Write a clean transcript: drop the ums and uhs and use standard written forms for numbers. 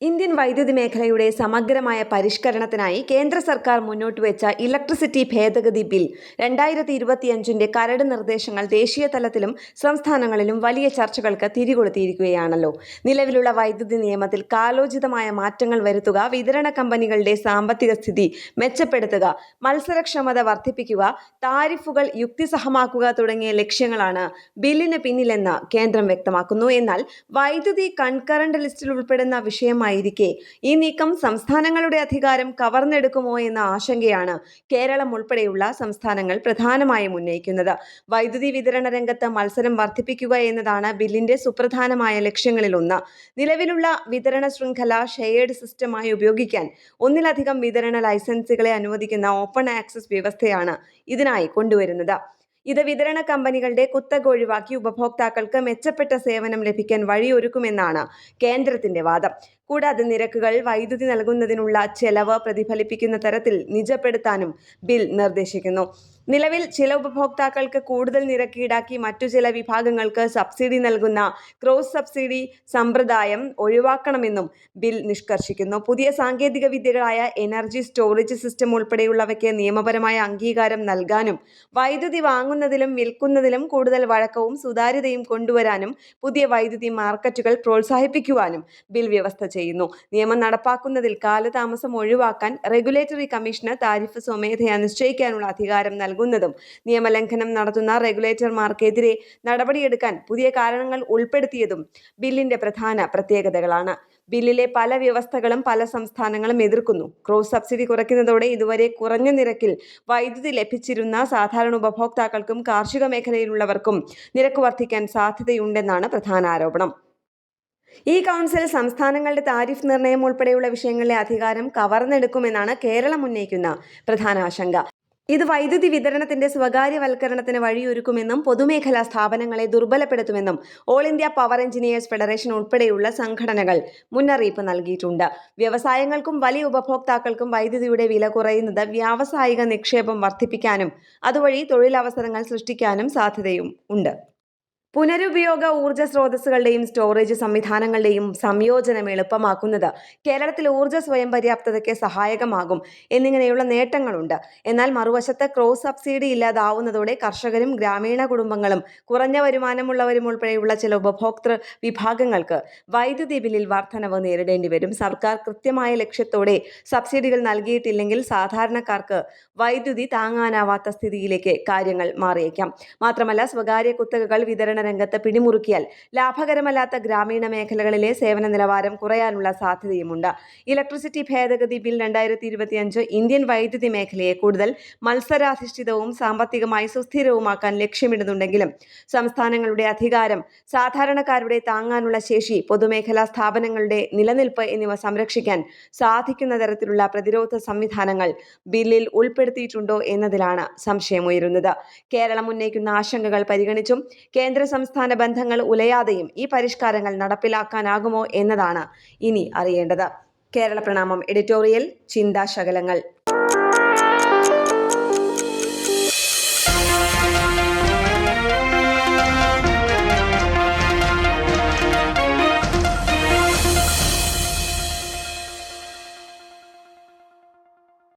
Indian വൈദ്യുതി മേഖലയുടെ സമഗ്രമായ പരിഷ്കരണത്തിനായി കേന്ദ്ര സർക്കാർ മുന്നോട്ടുവെച്ച ഇലക്ട്രിസിറ്റി ഭേദഗതി ബിൽ 2025 കരട് നിർദ്ദേശങ്ങൾ ദേശീയ തലത്തിലും സംസ്ഥാനങ്ങളിലും വലിയ ചർച്ചകൾക്ക് തിരികൊളുത്തിയിരിക്കുകയാണല്ലോ. നിലവിലുള്ള വൈദ്യുതി നിയമത്തിൽ കാലോചിതമായ മാറ്റങ്ങൾ വരുത്തുക, വിതരണ കമ്പനികളുടെ സാമ്പത്തിക സ്ഥിതി മെച്ചപ്പെടുത്തുക, മത്സരക്ഷമത വർദ്ധിപ്പിക്കുക, താരിഫുകൾ യുക്തിസഹമാക്കുക തുടങ്ങിയ ലക്ഷ്യങ്ങളാണ് ബില്ലിന് പിന്നിലെന്ന് കേന്ദ്രം വ്യക്തമാക്കുന്നു. എന്നാൽ വൈദ്യുതി കൺകറന്റ് ലിസ്റ്റിൽ ഉൾപ്പെടുന്ന വിഷയമായി ഈ നീക്കം സംസ്ഥാനങ്ങളുടെ അധികാരം കവർന്നെടുക്കുമോ എന്ന ആശങ്കയാണ് കേരളം ഉൾപ്പെടെയുള്ള സംസ്ഥാനങ്ങൾ പ്രധാനമായും ഉന്നയിക്കുന്നത്. വൈദ്യുതി വിതരണ രംഗത്ത് മത്സരം വർദ്ധിപ്പിക്കുക എന്നതാണ് ബില്ലിന്റെ സുപ്രധാനമായ ലക്ഷ്യങ്ങളിലൊന്ന്. നിലവിലുള്ള വിതരണ ശൃംഖല ഷെയർഡ് സിസ്റ്റമായി ഉപയോഗിക്കാൻ ഒന്നിലധികം വിതരണ ലൈസൻസുകളെ അനുവദിക്കുന്ന ഓപ്പൺ ആക്സസ് വ്യവസ്ഥയാണ് ഇതിനായി കൊണ്ടുവരുന്നത്. ഇത് വിതരണ കമ്പനികളുടെ കുത്തക ഒഴിവാക്കി ഉപഭോക്താക്കൾക്ക് മെച്ചപ്പെട്ട സേവനം ലഭിക്കാൻ വഴിയൊരുക്കുമെന്നാണ് കേന്ദ്രത്തിന്റെ വാദം. കൂടാതെ നിരക്കുകൾ വൈദ്യുതി നൽകുന്നതിനുള്ള ചെലവ് പ്രതിഫലിപ്പിക്കുന്ന തരത്തിൽ നിജപ്പെടുത്താനും ബിൽ നിർദ്ദേശിക്കുന്നു. നിലവിൽ ചില ഉപഭോക്താക്കൾക്ക് കൂടുതൽ നിരക്ക് ഈടാക്കി മറ്റു ചില വിഭാഗങ്ങൾക്ക് സബ്സിഡി നൽകുന്ന ക്രോസ് സബ്സിഡി സമ്പ്രദായം ഒഴിവാക്കണമെന്നും ബിൽ നിഷ്കർഷിക്കുന്നു. പുതിയ സാങ്കേതിക വിദ്യകളായ എനർജി സ്റ്റോറേജ് സിസ്റ്റം ഉൾപ്പെടെയുള്ളവയ്ക്ക് നിയമപരമായ അംഗീകാരം നൽകാനും വൈദ്യുതി വാങ്ങുന്നതിലും വിൽക്കുന്നതിലും കൂടുതൽ വഴക്കവും സുതാര്യതയും കൊണ്ടുവരാനും പുതിയ വൈദ്യുതി മാർക്കറ്റുകൾ പ്രോത്സാഹിപ്പിക്കുവാനും ബിൽ വ്യവസ്ഥ ചെയ്യുന്നു. നിയമം നടപ്പാക്കുന്നതിൽ കാലതാമസം ഒഴിവാക്കാൻ റെഗുലേറ്ററി കമ്മീഷന് താരിഫ് സ്വമേധയാ നിശ്ചയിക്കാനുള്ള അധികാരം നൽകുന്നതും നിയമലംഘനം നടത്തുന്ന റെഗുലേറ്റർമാർക്കെതിരെ നടപടിയെടുക്കാൻ പുതിയ കാരണങ്ങൾ ഉൾപ്പെടുത്തിയതും ബില്ലിന്റെ പ്രധാന പ്രത്യേകതകളാണ്. ബില്ലിലെ പല വ്യവസ്ഥകളും പല സംസ്ഥാനങ്ങളും എതിർക്കുന്നു. ക്രോസ് സബ്സിഡി കുറയ്ക്കുന്നതോടെ ഇതുവരെ കുറഞ്ഞ നിരക്കിൽ വൈദ്യുതി ലഭിച്ചിരുന്ന സാധാരണ ഉപഭോക്താക്കൾക്കും കാർഷിക മേഖലയിലുള്ളവർക്കും നിരക്ക് വർദ്ധിക്കാൻ സാധ്യതയുണ്ടെന്നാണ് പ്രധാന ആരോപണം. ഈ കൗൺസിൽ സംസ്ഥാനങ്ങളുടെ താരിഫ് നിർണയം ഉൾപ്പെടെയുള്ള വിഷയങ്ങളിലെ അധികാരം കവർന്നെടുക്കുമെന്നാണ് കേരളം ഉന്നയിക്കുന്ന പ്രധാന ആശങ്ക. ഇത് വൈദ്യുതി വിതരണത്തിന്റെ സ്വകാര്യവൽക്കരണത്തിന് വഴിയൊരുക്കുമെന്നും പൊതുമേഖലാ സ്ഥാപനങ്ങളെ ദുർബലപ്പെടുത്തുമെന്നും all India power engineers federation ഉൾപ്പെടെയുള്ള സംഘടനകൾ മുന്നറിയിപ്പ് നൽകിയിട്ടുണ്ട്. വ്യവസായങ്ങൾക്കും വലിയ ഉപഭോക്താക്കൾക്കും വൈദ്യുതിയുടെ വില കുറയുന്നത് വ്യാവസായിക നിക്ഷേപം വർദ്ധിപ്പിക്കാനും അതുവഴി തൊഴിലവസരങ്ങൾ സൃഷ്ടിക്കാനും സാധ്യതയും ഉണ്ട്. പുനരുപയോഗ ഊർജ്ജ സ്രോതസ്സുകളുടെയും സ്റ്റോറേജ് സംവിധാനങ്ങളുടെയും സംയോജനം എളുപ്പമാക്കുന്നത് കേരളത്തിൽ ഊർജ്ജ സ്വയം പര്യാപ്തതയ്ക്ക് സഹായകമാകും എന്നിങ്ങനെയുള്ള നേട്ടങ്ങളുണ്ട്. എന്നാൽ മറുവശത്ത് ക്രോസ് സബ്സിഡി ഇല്ലാതാവുന്നതോടെ കർഷകരും ഗ്രാമീണ കുടുംബങ്ങളും കുറഞ്ഞ വരുമാനമുള്ളവരും ഉൾപ്പെടെയുള്ള ചില ഉപഭോക്തൃ വിഭാഗങ്ങൾക്ക് വൈദ്യുതി ബില്ലിൽ വർധനവ് നേരിടേണ്ടി വരും. സർക്കാർ കൃത്യമായ ലക്ഷ്യത്തോടെ സബ്സിഡികൾ നൽകിയിട്ടില്ലെങ്കിൽ സാധാരണക്കാർക്ക് വൈദ്യുതി താങ്ങാനാവാത്ത സ്ഥിതിയിലേക്ക് കാര്യങ്ങൾ മാറിയേക്കാം. മാത്രമല്ല, സ്വകാര്യ കുത്തകകൾ വിതരണ രംഗത്ത് പിടിമുറുക്കിയാൽ ലാഭകരമല്ലാത്ത ഗ്രാമീണ മേഖലകളിലെ സേവന നിലവാരം കുറയാനുള്ള സാധ്യതയുമുണ്ട്. ഇലക്ട്രിസിറ്റി ഭേദഗതി ബിൽ 2025 ഇന്ത്യൻ വൈദ്യുതി മേഖലയെ കൂടുതൽ മത്സരാധിഷ്ഠിതവും സാമ്പത്തികമായി സുസ്ഥിരവുമാക്കാൻ ലക്ഷ്യമിടുന്നുണ്ടെങ്കിലും സംസ്ഥാനങ്ങളുടെ അധികാരം, സാധാരണക്കാരുടെ താങ്ങാനുള്ള ശേഷി, പൊതുമേഖലാ സ്ഥാപനങ്ങളുടെ നിലനിൽപ്പ് എന്നിവ സംരക്ഷിക്കാൻ സാധിക്കുന്ന തരത്തിലുള്ള പ്രതിരോധ സംവിധാനങ്ങൾ ബില്ലിൽ ഉൾപ്പെടുത്തിയിട്ടുണ്ടോ എന്നതിലാണ് സംശയമുയരുന്നത്. കേരളം ഉന്നയിക്കുന്ന ആശങ്കകൾ പരിഗണിച്ചും കേന്ദ്ര സംസ്ഥാന ബന്ധങ്ങൾ ഉലയാതെയും ഈ പരിഷ്കാരങ്ങൾ നടപ്പിലാക്കാനാകുമോ എന്നതാണ് ഇനി അറിയേണ്ടത്. കേരള പ്രണാമം എഡിറ്റോറിയൽ ചിന്താശകലങ്ങൾ.